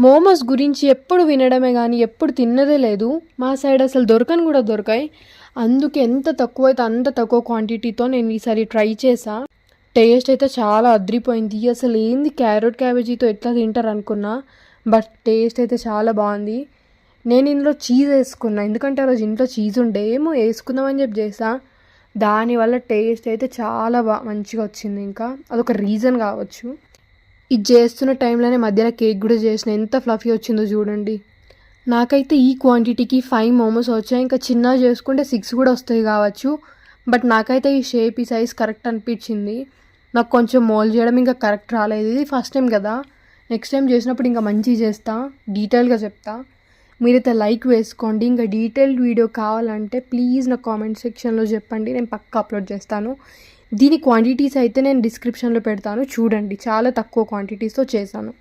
మోమోస్ గురించి ఎప్పుడు వినడమే గానీ ఎప్పుడు తిన్నదే లేదు. మా సైడ్ అసలు దొరకను కూడా దొరకాయి. అందుకే ఎంత తక్కువైతే అంత తక్కువ క్వాంటిటీతో నేను ఈసారి ట్రై చేశా. టేస్ట్ అయితే చాలా అదిరిపోయింది. అసలు ఏంది క్యారెట్ క్యాబేజీతో ఎట్లా తింటారు అనుకున్నా, బట్ టేస్ట్ అయితే చాలా బాగుంది. నేను ఇందులో చీజ్ వేసుకున్నా, ఎందుకంటే ఆ రోజు ఇంట్లో చీజ్ ఉండే, ఏమో వేసుకుందామని చెప్పి చేసా. దానివల్ల టేస్ట్ అయితే చాలా మంచిగా వచ్చింది. ఇంకా అదొక రీజన్ కావచ్చు. ఇది చేస్తున్న టైంలోనే మధ్యలో కేక్ కూడా చేసిన, ఎంత ఫ్లఫీ వచ్చిందో చూడండి. నాకైతే ఈ క్వాంటిటీకి 5 మోమోస్ వచ్చాయి. ఇంకా చిన్నగా చేసుకుంటే 6 కూడా వస్తాయి కావచ్చు. బట్ నాకైతే ఈ షేప్ ఈ సైజ్ కరెక్ట్ అనిపించింది. నాకు కొంచెం మోల్డ్ చేయడం ఇంకా కరెక్ట్ రాలేదు. ఇది ఫస్ట్ టైం కదా, నెక్స్ట్ టైం చేసినప్పుడు ఇంకా మంచిగా చేస్తా, డీటెయిల్గా చెప్తా. మీరైతే లైక్ వేసుకోండి. ఇంకా డీటెయిల్డ్ వీడియో కావాలంటే ప్లీజ్ నా కామెంట్ సెక్షన్లో చెప్పండి, నేను పక్కా అప్లోడ్ చేస్తాను. దీని క్వాంటిటీస్ అయితే నేను డిస్క్రిప్షన్లో పెడతాను, చూడండి. చాలా తక్కువ క్వాంటిటీస్తో చేశాను.